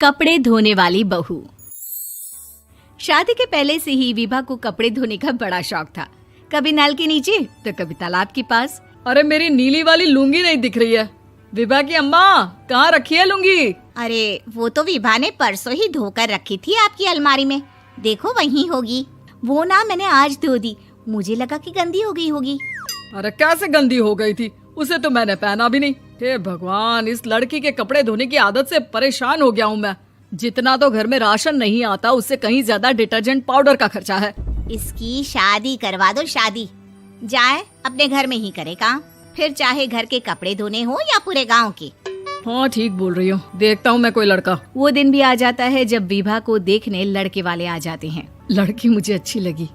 कपड़े धोने वाली बहू। शादी के पहले से ही विभा को कपड़े धोने का बड़ा शौक था। कभी नल के नीचे तो कभी तालाब के पास। अरे मेरी नीली वाली लुंगी नहीं दिख रही है। विभा की अम्मा कहाँ रखी है लुंगी? अरे वो तो विभा ने परसों ही धोकर रखी थी आपकी अलमारी में, देखो वहीं होगी। वो ना मैंने आज धो दी, मुझे लगा कि गंदी हो गई होगी। अरे कैसे गंदी हो गई थी, उसे तो मैंने पहना भी नहीं। हे भगवान, इस लड़की के कपड़े धोने की आदत से परेशान हो गया हूँ मैं। जितना तो घर में राशन नहीं आता उससे कहीं ज्यादा डिटर्जेंट पाउडर का खर्चा है। इसकी शादी करवा दो, शादी जाए अपने घर में ही करे काम, फिर चाहे घर के कपड़े धोने हो या पूरे गांव के। हाँ ठीक बोल रही हूँ, देखता हूँ मैं कोई लड़का। वो दिन भी आ जाता है जब विभा को देखने लड़के वाले आ जाते हैं। लड़की मुझे अच्छी लगी।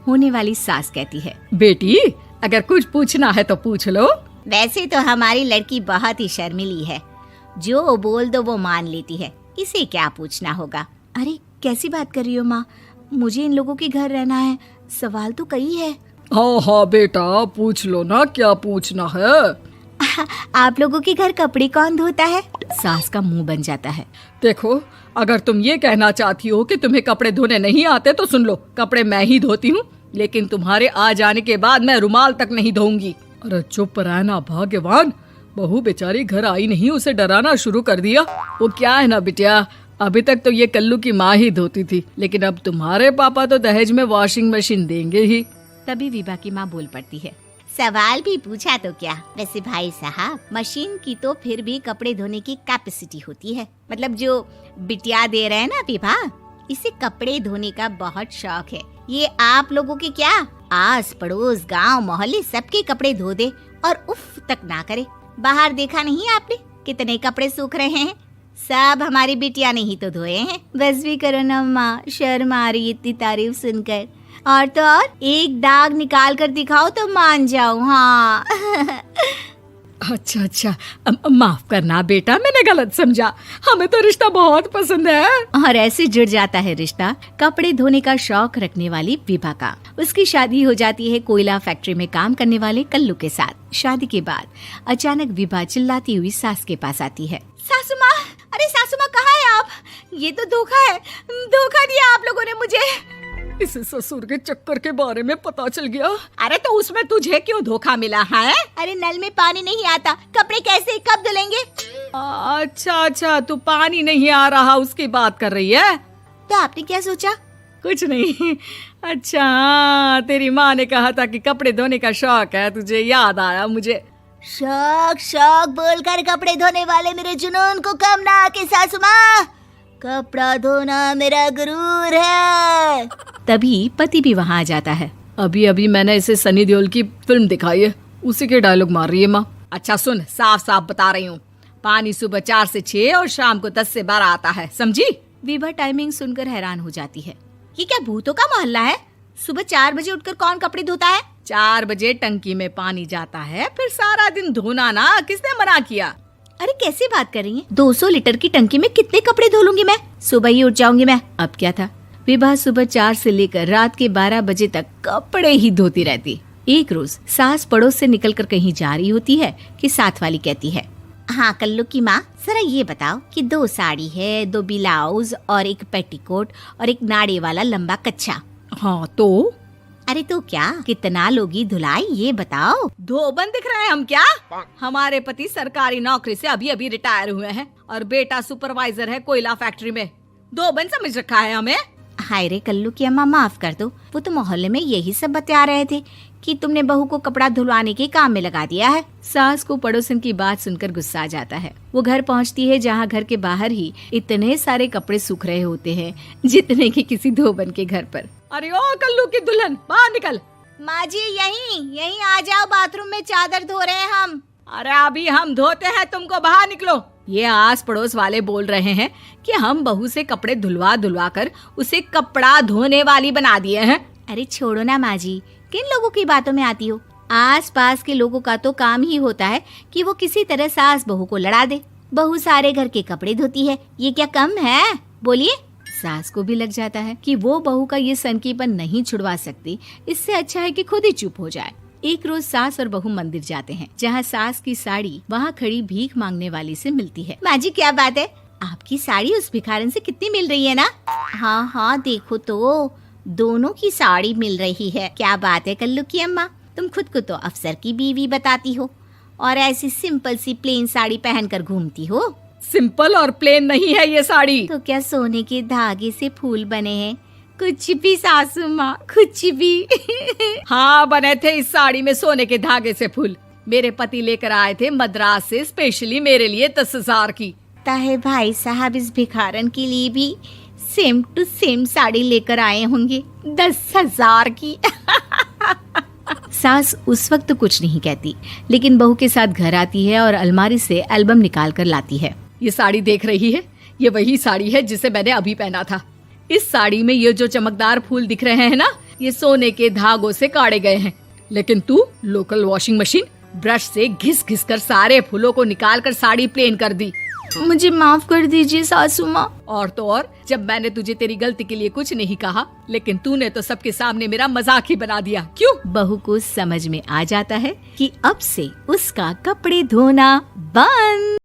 होने वाली सास कहती है, बेटी अगर कुछ पूछना है तो पूछ लो। वैसे तो हमारी लड़की बहुत ही शर्मीली है, जो बोल दो वो मान लेती है, इसे क्या पूछना होगा। अरे कैसी बात कर रही हो माँ, मुझे इन लोगों के घर रहना है, सवाल तो कई है। हाँ हाँ बेटा पूछ लो ना, क्या पूछना है। आप लोगों के घर कपड़े कौन धोता है? सास का मुंह बन जाता है। देखो अगर तुम ये कहना चाहती हो कि तुम्हें कपड़े धोने नहीं आते तो सुन लो, कपड़े मैं ही धोती हूँ, लेकिन तुम्हारे आ जाने के बाद मैं रुमाल तक नहीं धोऊंगी। अरे चुप रहना भाग्यवान, बहू बेचारी घर आई नहीं, उसे डराना शुरू कर दिया। वो क्या है ना बिटिया, अभी तक तो ये कल्लू की माँ ही धोती थी, लेकिन अब तुम्हारे पापा तो दहेज में वॉशिंग मशीन देंगे ही। तभी विभा की माँ बोल पड़ती है, सवाल भी पूछा तो क्या। वैसे भाई साहब, मशीन की तो फिर भी कपड़े धोने की कैपेसिटी होती है। मतलब जो बिटिया दे रहे हैं ना विभा, इसे कपड़े धोने का बहुत शौक है। ये आप लोगों के क्या, आस पड़ोस गांव मोहल्ले सबके कपड़े धो दे और उफ तक ना करे। बाहर देखा नहीं आपने कितने कपड़े सूख रहे हैं, सब हमारी बिटिया ने ही तो धोए हैं। बस भी करो ना माँ, शर्म आ रही इतनी तारीफ सुनकर। और तो और एक दाग निकाल कर दिखाओ तो मान जाओ। हाँ अच्छा माफ करना बेटा, मैंने गलत समझा, हमें तो रिश्ता बहुत पसंद है। और ऐसे जुड़ जाता है रिश्ता कपड़े धोने का शौक रखने वाली विभा का। उसकी शादी हो जाती है कोयला फैक्ट्री में काम करने वाले कल्लू के साथ। शादी के बाद अचानक विभा चिल्लाती हुई सास के पास आती है। सासू माँ, अरे सासू माँ कहाँ है आप? ये तो धोखा है, धोखा दिया आप लोगों ने मुझे। इसे ससुर के चक्कर के बारे में पता चल गया। अरे तो उसमें तुझे क्यों धोखा मिला है? अरे नल में पानी नहीं आता, कपड़े कैसे कब धुलेंगे? अच्छा तू पानी नहीं आ रहा उसकी बात कर रही है। तो आपने क्या सोचा? कुछ नहीं। अच्छा तेरी माँ ने कहा था कि कपड़े धोने का शौक है तुझे, याद आया मुझे। शौक बोलकर कपड़े धोने वाले मेरे जुनून को कम ना आके सासू माँ, कपड़ा धोना मेरा गुरूर है। तभी पति भी वहाँ आ जाता है। अभी मैंने इसे सनी देओल की फिल्म दिखाई है, उसी के डायलॉग मार रही है माँ। अच्छा सुन, साफ साफ बता रही हूँ, पानी सुबह 4 से 6 और शाम को 10 से 12 आता है, समझी? विभा टाइमिंग सुनकर हैरान हो जाती है। ये क्या भूतों का मोहल्ला है? सुबह 4 बजे उठकर कौन कपड़े धोता है? 4 बजे टंकी में पानी जाता है, फिर सारा दिन धोना ना, किसने मना किया? अरे कैसी बात कर रही हैं? 200 लीटर की टंकी में कितने कपड़े धो लूंगी मैं, सुबह ही उठ जाऊंगी मैं। अब क्या था, विभा सुबह 4 से लेकर रात के 12 बजे तक कपड़े ही धोती रहती। एक रोज सास पड़ोस से निकलकर कहीं जा रही होती है कि साथ वाली कहती है, हाँ कल्लू की माँ, जरा ये बताओ कि 2 साड़ी है, 2 ब्लाउज और एक पेटीकोट और एक नाड़े वाला लंबा कच्छा। हाँ तो? अरे तो क्या, कितना लोगी धुलाई ये बताओ। धोबन दिख रहे हैं हम क्या? हमारे पति सरकारी नौकरी से अभी रिटायर हुए हैं और बेटा सुपरवाइजर है कोयला फैक्ट्री में। धोबन समझ रखा है हमें? हाय रे कल्लू की अम्मा, माफ कर दो, वो तो मोहल्ले में यही सब बता रहे थे कि तुमने बहू को कपड़ा धुलवाने के काम में लगा दिया है। सास को पड़ोसन की बात सुनकर गुस्सा आ जाता है। वो घर पहुंचती है जहां घर के बाहर ही इतने सारे कपड़े सूख रहे होते हैं जितने कि किसी धोबन के घर पर। अरे ओ कल्लू की दुल्हन, बाहर निकल। माँ जी यहीं आ जाओ, बाथरूम में चादर धो रहे हैं हम। अरे अभी हम धोते हैं, तुमको बाहर निकलो। ये आस पड़ोस वाले बोल रहे हैं कि हम बहू से कपड़े धुलवा कर उसे कपड़ा धोने वाली बना दिए हैं। अरे छोड़ो ना माँ जी, किन लोगों की बातों में आती हो? आस पास के लोगों का तो काम ही होता है कि वो किसी तरह सास बहू को लड़ा दे। बहू सारे घर के कपड़े धोती है, ये क्या कम है? बोलिए। सास को भी लग जाता है कि वो बहू का ये सनकीपन नहीं छुड़वा सकती, इससे अच्छा है कि खुद ही चुप हो जाए। एक रोज सास और बहू मंदिर जाते हैं, जहाँ सास की साड़ी वहाँ खड़ी भीख मांगने वाली से मिलती है। माँ जी क्या बात है, आपकी साड़ी उस भिखारन से कितनी मिल रही है ना? हाँ हाँ देखो तो, दोनों की साड़ी मिल रही है। क्या बात है कल्लू की अम्मा, तुम खुद को तो अफसर की बीवी बताती हो और ऐसी सिंपल सी प्लेन साड़ी पहनकर घूमती हो। सिंपल और प्लेन नहीं है ये साड़ी। तो क्या सोने के धागे से फूल बने हैं? कुछ भी सासू माँ, कुछ भी। हाँ बने थे इस साड़ी में सोने के धागे से फूल। मेरे पति लेकर आए थे मद्रास से स्पेशली मेरे लिए 10,000 की। ताहे भाई साहब इस भिखारन के लिए भी सेम टू सेम साड़ी लेकर आए होंगे 10,000 की। सास उस वक्त तो कुछ नहीं कहती, लेकिन बहू के साथ घर आती है और अलमारी से एल्बम निकाल कर लाती है। ये साड़ी देख रही है, ये वही साड़ी है जिसे मैंने अभी पहना था। इस साड़ी में ये जो चमकदार फूल दिख रहे हैं ना, ये सोने के धागों से काटे गए हैं। लेकिन तू लोकल वॉशिंग मशीन ब्रश से घिस घिस कर सारे फूलों को निकाल कर साड़ी प्लेन कर दी। मुझे माफ कर दीजिए सासू माँ। और तो और, जब मैंने तुझे तेरी गलती के लिए कुछ नहीं कहा, लेकिन तूने तो सबके सामने मेरा मजाक ही बना दिया। क्यों? बहू को समझ में आ जाता है कि अब से उसका कपड़े धोना बंद।